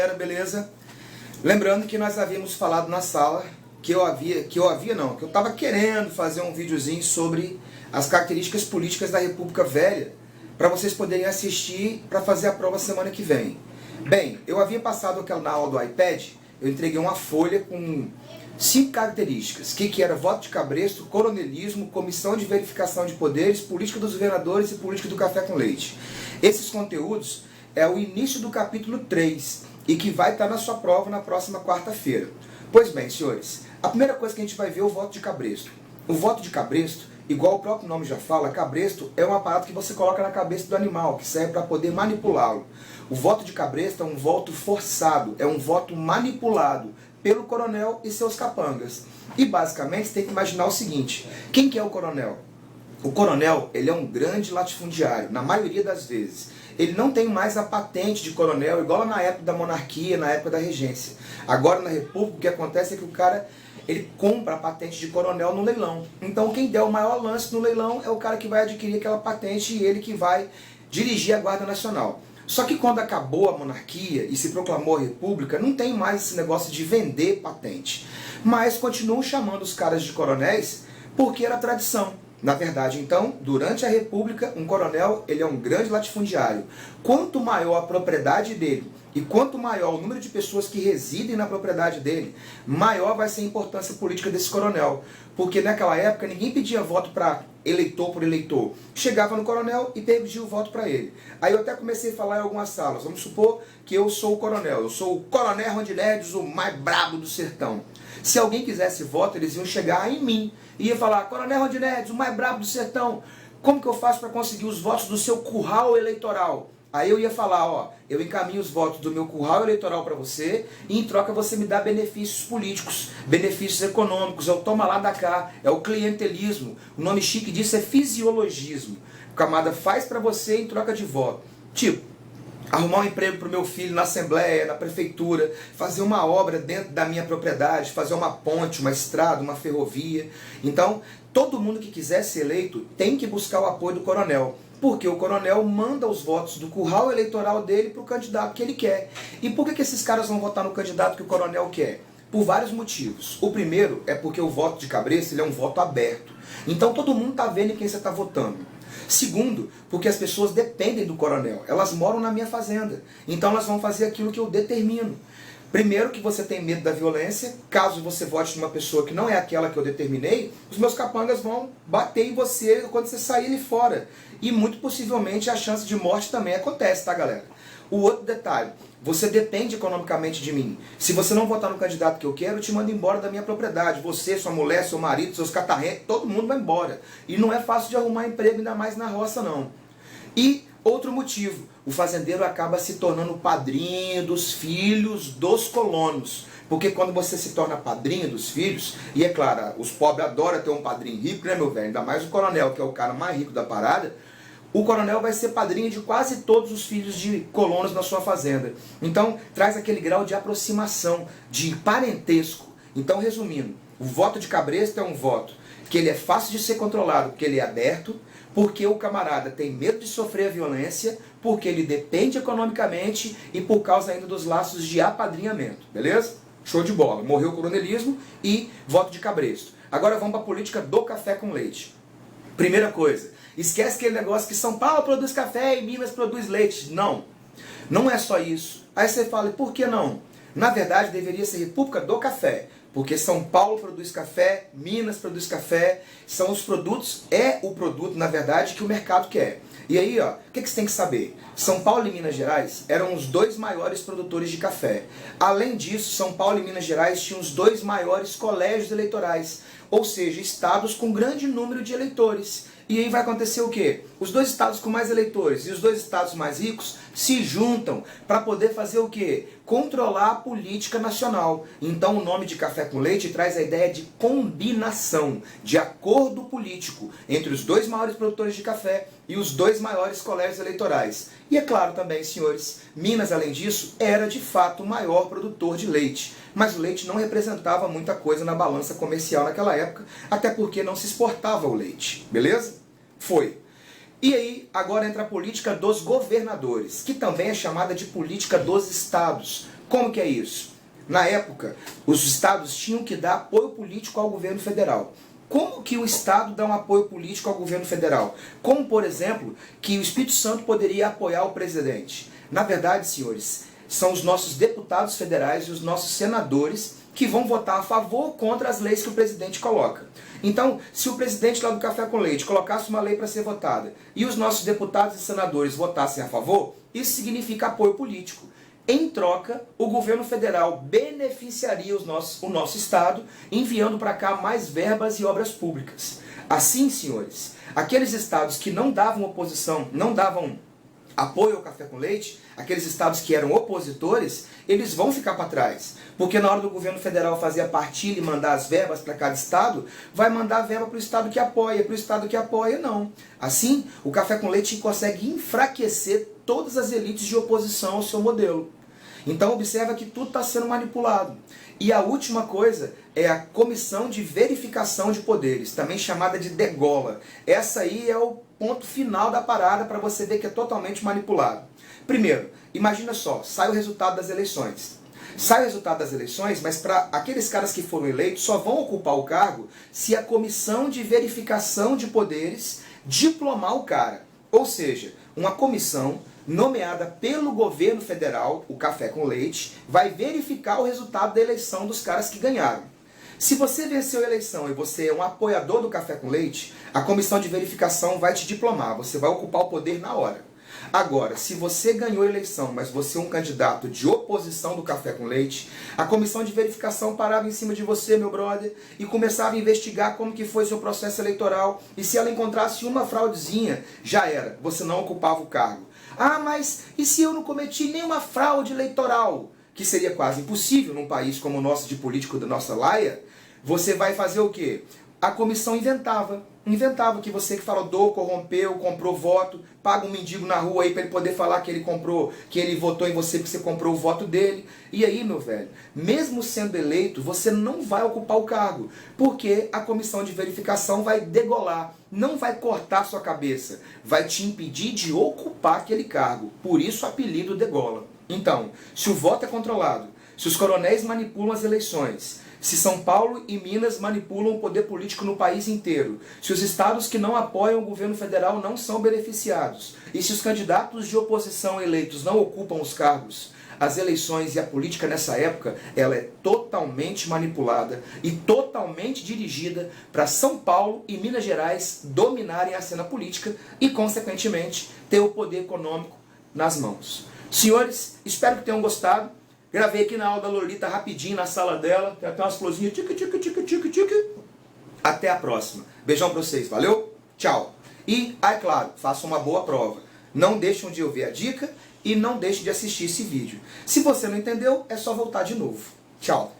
galera, beleza? Lembrando que nós havíamos falado na sala que eu estava querendo fazer um videozinho sobre as características políticas da República Velha para vocês poderem assistir para fazer a prova semana que vem. Bem, eu havia passado na aula do iPad, eu entreguei uma folha com 5 características, que era voto de cabresto, coronelismo, comissão de verificação de poderes, política dos governadores e política do café com leite. Esses conteúdos é o início do capítulo 3 e que vai estar na sua prova na próxima quarta-feira. Pois bem, senhores, a primeira coisa que a gente vai ver é o voto de cabresto. O voto de cabresto, igual o próprio nome já fala, cabresto é um aparato que você coloca na cabeça do animal, que serve para poder manipulá-lo. O voto de cabresto é um voto forçado, é um voto manipulado pelo coronel e seus capangas. E basicamente você tem que imaginar o seguinte: quem que é o coronel? O coronel, ele é um grande latifundiário, na maioria das vezes. Ele não tem mais a patente de coronel, igual na época da monarquia, na época da regência. Agora na República, o que acontece é que o cara, ele compra a patente de coronel no leilão. Então quem der o maior lance no leilão é o cara que vai adquirir aquela patente e ele que vai dirigir a Guarda Nacional. Só que quando acabou a monarquia e se proclamou a república, não tem mais esse negócio de vender patente. Mas continuam chamando os caras de coronéis porque era tradição. Na verdade, então, durante a república, um coronel ele é um grande latifundiário. Quanto maior a propriedade dele e quanto maior o número de pessoas que residem na propriedade dele, maior vai ser a importância política desse coronel. Porque naquela época ninguém pedia voto para eleitor por eleitor. Chegava no coronel e pedia o voto para ele. Aí eu até comecei a falar em algumas salas. Vamos supor que eu sou o coronel. Eu sou o coronel Rondilédios, o mais brabo do sertão. Se alguém quisesse voto, eles iam chegar em mim. E ia falar: Coronel Rondilédios, o mais brabo do sertão, como que eu faço para conseguir os votos do seu curral eleitoral? Aí eu ia falar: ó, eu encaminho os votos do meu curral eleitoral para você e em troca você me dá benefícios políticos, benefícios econômicos, é o toma lá da cá, é o clientelismo. O nome chique disso é fisiologismo. O camarada faz para você em troca de voto. Tipo, arrumar um emprego para o meu filho na Assembleia, na Prefeitura, fazer uma obra dentro da minha propriedade, fazer uma ponte, uma estrada, uma ferrovia. Então, todo mundo que quiser ser eleito tem que buscar o apoio do coronel. Porque o coronel manda os votos do curral eleitoral dele para o candidato que ele quer. E por que esses caras vão votar no candidato que o coronel quer? Por vários motivos. O primeiro é porque o voto de cabresto ele é um voto aberto. Então todo mundo está vendo em quem você está votando. Segundo, porque as pessoas dependem do coronel. Elas moram na minha fazenda. Então elas vão fazer aquilo que eu determino. Primeiro, que você tem medo da violência. Caso você vote numa pessoa que não é aquela que eu determinei, os meus capangas vão bater em você quando você sair ali fora. E muito possivelmente a chance de morte também acontece, tá, galera? O outro detalhe: você depende economicamente de mim. Se você não votar no candidato que eu quero, eu te mando embora da minha propriedade. Você, sua mulher, seu marido, seus catarrentos, todo mundo vai embora. E não é fácil de arrumar emprego, ainda mais na roça, não. E outro motivo: o fazendeiro acaba se tornando padrinho dos filhos dos colonos. Porque quando você se torna padrinho dos filhos, e é claro, os pobres adoram ter um padrinho rico, né, meu velho? Ainda mais o coronel, que é o cara mais rico da parada. O coronel vai ser padrinho de quase todos os filhos de colonos na sua fazenda. Então, traz aquele grau de aproximação, de parentesco. Então, resumindo, o voto de cabresto é um voto que ele é fácil de ser controlado, porque ele é aberto, porque o camarada tem medo de sofrer a violência, porque ele depende economicamente e por causa ainda dos laços de apadrinhamento. Beleza? Show de bola. Morreu o coronelismo e voto de cabresto. Agora vamos para a política do café com leite. Primeira coisa: esquece aquele negócio que São Paulo produz café e Minas produz leite. Não, não é só isso. Aí você fala: e por que não? Na verdade deveria ser República do Café, porque São Paulo produz café, Minas produz café, são os produtos, é o produto, na verdade, que o mercado quer. E aí, ó, o que você tem que saber? São Paulo e Minas Gerais eram os 2 maiores produtores de café. Além disso, São Paulo e Minas Gerais tinham os 2 maiores colégios eleitorais, ou seja, estados com grande número de eleitores. E aí vai acontecer o quê? Os 2 estados com mais eleitores e os 2 estados mais ricos se juntam para poder fazer o quê? Controlar a política nacional. Então o nome de café com leite traz a ideia de combinação, de acordo político entre os 2 maiores produtores de café e os 2 maiores colégios eleitorais. E é claro também, senhores, Minas, além disso, era de fato o maior produtor de leite. Mas o leite não representava muita coisa na balança comercial naquela época, até porque não se exportava o leite. Beleza? Foi. E aí, agora entra a política dos governadores, que também é chamada de política dos estados. Como que é isso? Na época, os estados tinham que dar apoio político ao governo federal. Como que o Estado dá um apoio político ao governo federal? Como, por exemplo, que o Espírito Santo poderia apoiar o presidente? Na verdade, senhores, são os nossos deputados federais e os nossos senadores que vão votar a favor ou contra as leis que o presidente coloca. Então, se o presidente lá do Café com Leite colocasse uma lei para ser votada e os nossos deputados e senadores votassem a favor, isso significa apoio político. Em troca, o governo federal beneficiaria o nosso estado, enviando para cá mais verbas e obras públicas. Assim, senhores, aqueles estados que não davam oposição, não davam apoio ao Café com Leite, aqueles estados que eram opositores, eles vão ficar para trás. Porque na hora do governo federal fazer a partilha e mandar as verbas para cada estado, vai mandar a verba para o estado que apoia, para o estado que apoia não. Assim, o Café com Leite consegue enfraquecer todas as elites de oposição ao seu modelo. Então observa que tudo está sendo manipulado. E a última coisa é a Comissão de Verificação de Poderes, também chamada de degola. Essa aí é o ponto final da parada para você ver que é totalmente manipulado. Primeiro, imagina só, sai o resultado das eleições. Sai o resultado das eleições, mas para aqueles caras que foram eleitos só vão ocupar o cargo se a Comissão de Verificação de Poderes diplomar o cara. Ou seja, uma comissão nomeada pelo governo federal, o Café com Leite, vai verificar o resultado da eleição dos caras que ganharam. Se você venceu a eleição e você é um apoiador do Café com Leite, a comissão de verificação vai te diplomar, você vai ocupar o poder na hora. Agora, se você ganhou a eleição, mas você é um candidato de oposição do Café com Leite, a comissão de verificação parava em cima de você, meu brother, e começava a investigar como que foi seu processo eleitoral, e se ela encontrasse uma fraudezinha, já era, você não ocupava o cargo. Ah, mas e se eu não cometi nenhuma fraude eleitoral? Que seria quase impossível num país como o nosso, de político da nossa laia. Você vai fazer o quê? A comissão inventava que você que fraudou, corrompeu, comprou voto, paga um mendigo na rua aí para ele poder falar que ele comprou, que ele votou em você porque você comprou o voto dele. E aí, meu velho, mesmo sendo eleito, você não vai ocupar o cargo, porque a comissão de verificação vai degolar, não vai cortar sua cabeça, vai te impedir de ocupar aquele cargo. Por isso o apelido degola. Então, se o voto é controlado, se os coronéis manipulam as eleições, se São Paulo e Minas manipulam o poder político no país inteiro, se os estados que não apoiam o governo federal não são beneficiados, e se os candidatos de oposição eleitos não ocupam os cargos, as eleições e a política nessa época, ela é totalmente manipulada e totalmente dirigida para São Paulo e Minas Gerais dominarem a cena política e, consequentemente, ter o poder econômico nas mãos. Senhores, espero que tenham gostado. Gravei aqui na aula da Lolita rapidinho na sala dela. Tem até umas florzinhas. Até a próxima. Beijão pra vocês. Valeu? Tchau. E, é claro, façam uma boa prova. Não deixem de ouvir a dica e não deixem de assistir esse vídeo. Se você não entendeu, é só voltar de novo. Tchau.